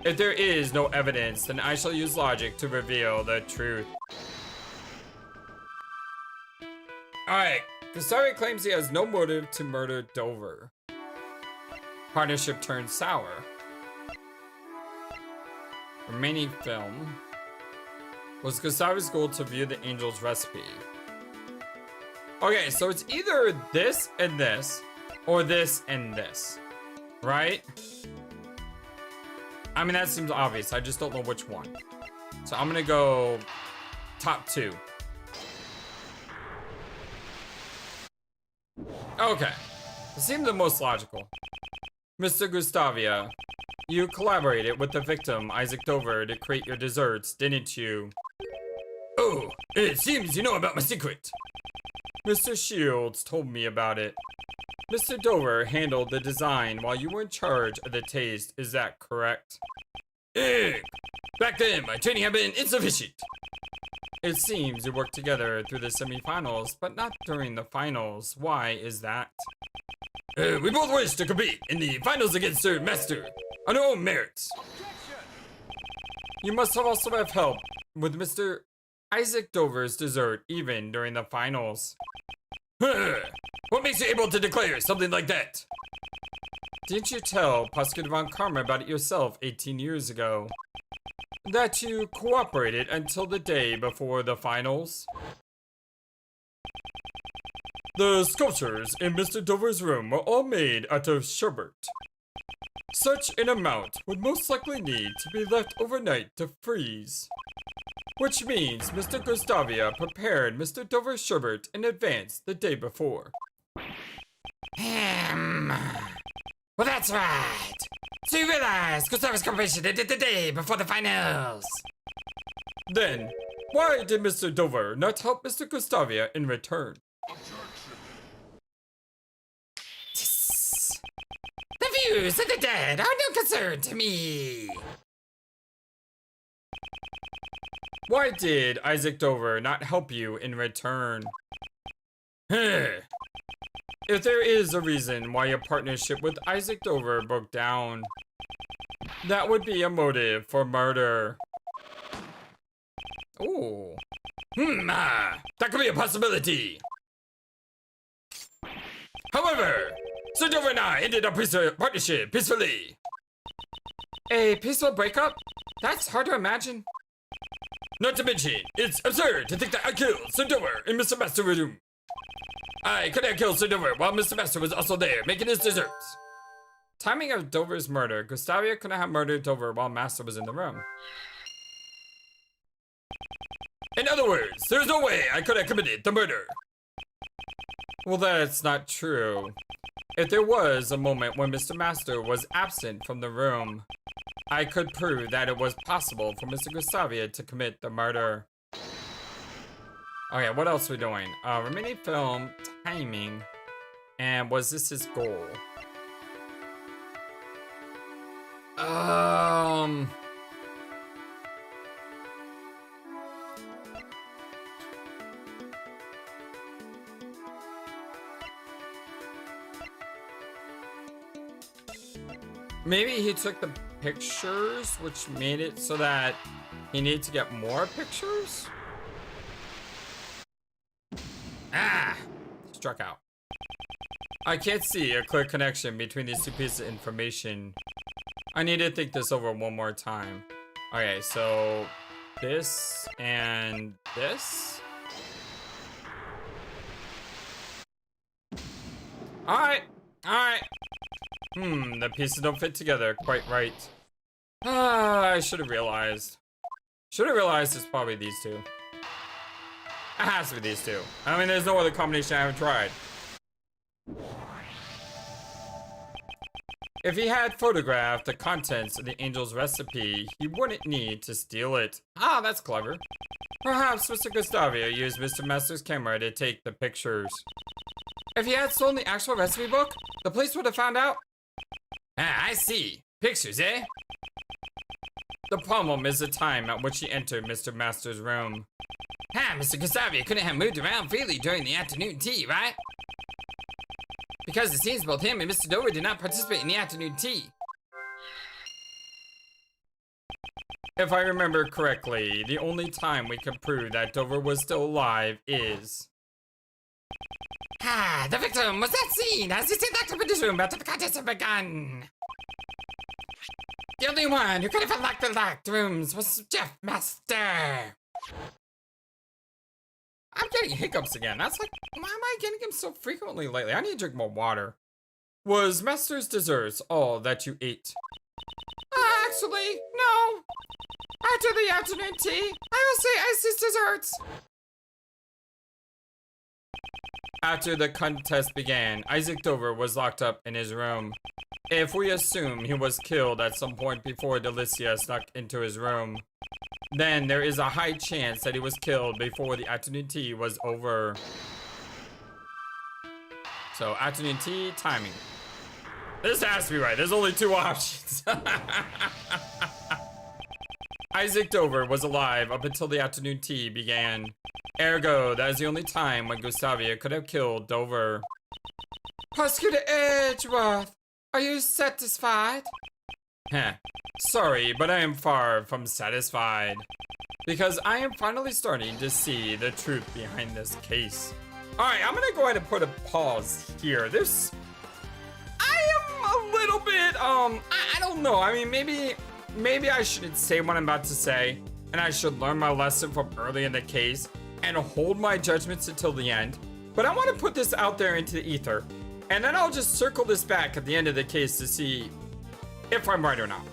If there is no evidence, then I shall use logic to reveal the truth. Alright, Gustavia claims he has no motive to murder Dover. Partnership turns sour. Remaining film. Was Gustavia's goal to view the angel's recipe? Okay, so it's either this and this, or this and this, right? I mean, that seems obvious. I just don't know which one. So I'm gonna go top 2. Okay, it seemed the most logical. Mr. Gustavia, you collaborated with the victim, Isaac Dover, to create your desserts, didn't you? Oh, it seems you know about my secret. Mr. Shields told me about it. Mr. Dover handled the design while you were in charge of the taste, is that correct? Back then, my training had been insufficient. It seems you worked together through the semifinals, but not during the finals. Why is that? We both wish to compete in the finals against our master on our own merits. You must have also have helped with Mr. Isaac Dover's dessert even during the finals. What makes you able to declare something like that? Didn't you tell Prosecutor von Karma about it yourself 18 years ago? That you cooperated until the day before the finals? The sculptures in Mr. Dover's room were all made out of sherbet. Such an amount would most likely need to be left overnight to freeze. Which means Mr. Gustavia prepared Mr. Dover sherbet in advance the day before. Well, that's right. So you realize Gustavia's completion did the day before the finals. Then, why did Mr. Dover not help Mr. Gustavia in return? The views of the dead are no concern to me. Why did Isaac Dover not help you in return? If there is a reason why your partnership with Isaac Dover broke down, that would be a motive for murder. Ooh. That could be a possibility. However, Sir Dover and I ended our partnership peacefully. A peaceful breakup? That's hard to imagine. Not to mention, it's absurd to think that I killed Sir Dover in Mr. Master's room. I could have killed Sir Dover while Mr. Master was also there making his desserts. Timing of Dover's murder, Gustavia couldn't have murdered Dover while Master was in the room. In other words, there's no way I could have committed the murder. Well, that's not true. If there was a moment when Mr. Master was absent from the room, I could prove that it was possible for Mr. Gustavia to commit the murder. Okay, what else are we doing? Remaining film, timing, and was this his goal? Maybe he took the pictures, which made it so that he needed to get more pictures? Struck out. I can't see a clear connection between these two pieces of information. I need to think this over one more time. Okay, so this and this? Alright, alright. The pieces don't fit together quite right. I should have realized. Should have realized it's probably these two. It has to be these two. I mean, there's no other combination I haven't tried. If he had photographed the contents of the angel's recipe, he wouldn't need to steal it. Ah, that's clever. Perhaps Mr. Gustavia used Mr. Master's camera to take the pictures. If he had stolen the actual recipe book, the police would have found out. I see. Pictures, eh? The problem is the time at which he entered Mr. Master's room. Mr. Gustavia couldn't have moved around freely during the afternoon tea, right? Because it seems both him and Mr. Dover did not participate in the afternoon tea. If I remember correctly, the only time we can prove that Dover was still alive is... The victim was that seen as he stepped out of his room after the contest had begun. The only one who could have unlocked the locked rooms was Jeff Master. I'm getting hiccups again. That's like, why am I getting them so frequently lately? I need to drink more water. Was Master's desserts all that you ate? Actually, no. After the afternoon tea, I will say iced his desserts. After the contest began, Isaac Dover was locked up in his room. If we assume he was killed at some point before Delicia snuck into his room, then there is a high chance that he was killed before the afternoon tea was over. So, afternoon tea, timing. This has to be right. There's only two options. Isaac Dover was alive up until the afternoon tea began. Ergo, that is the only time when Gustavia could have killed Dover. Prosecutor Edgeworth, are you satisfied? Sorry, but I am far from satisfied. Because I am finally starting to see the truth behind this case. Alright, I'm gonna go ahead and put a pause here. I am a little bit, I don't know. I mean, maybe I shouldn't say what I'm about to say, and I should learn my lesson from early in the case and hold my judgments until the end. But I want to put this out there into the ether, and then I'll just circle this back at the end of the case to see if I'm right or not.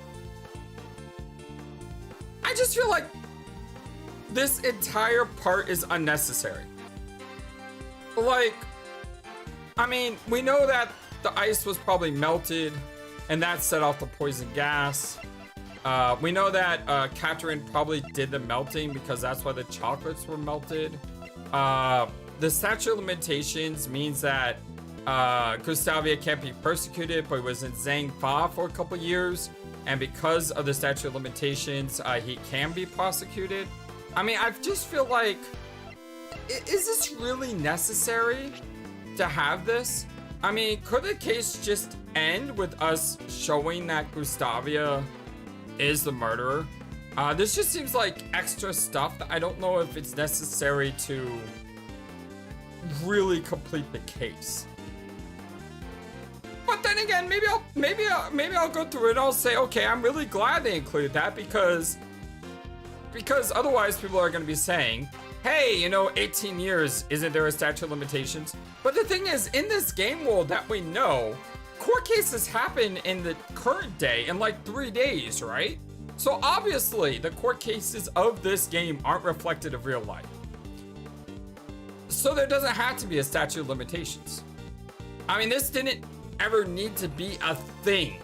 I just feel like this entire part is unnecessary. Like, I mean, we know that the ice was probably melted and that set off the poison gas. We know that Catherine probably did the melting because that's why the chocolates were melted. The statute of limitations means that Gustavia can't be persecuted, but he was in Zhang Fa for a couple years. And because of the statute of limitations, he can be prosecuted. I mean, I just feel like, is this really necessary to have this? I mean, could the case just end with us showing that Gustavia is the murderer? This just seems like extra stuff that I don't know if it's necessary to really complete the case. But then again, maybe I'll go through it and I'll say, okay, I'm really glad they included that because otherwise people are going to be saying, hey, you know, 18 years, isn't there a statute of limitations? But the thing is, in this game world that we know, court cases happen in the current day in like 3 days, right? So obviously the court cases of this game aren't reflected of real life. So there doesn't have to be a statute of limitations. I mean, this didn't ever need to be a thing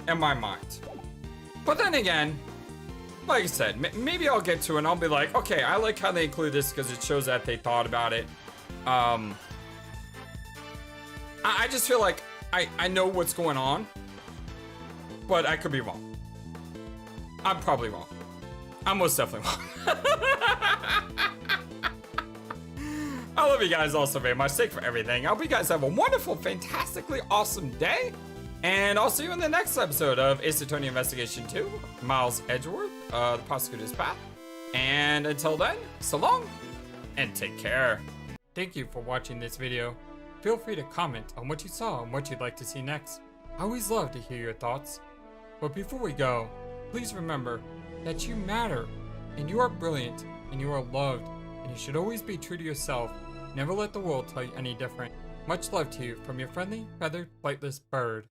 in my mind. But then again, like I said, maybe I'll get to it and I'll be like, okay, I like how they include this because it shows that they thought about it. I just feel like I know what's going on, but I could be wrong. I'm probably wrong. I'm most definitely wrong. I love you guys all so very much. Thank you for everything. I hope you guys have a wonderful, fantastically awesome day. And I'll see you in the next episode of Ace Attorney Investigation 2, Miles Edgeworth, the Prosecutor's Path. And until then, so long, and take care. Thank you for watching this video. Feel free to comment on what you saw and what you'd like to see next. I always love to hear your thoughts. But before we go, please remember that you matter, and you are brilliant, and you are loved, and you should always be true to yourself. Never let the world tell you any different. Much love to you from your friendly, feathered, flightless bird.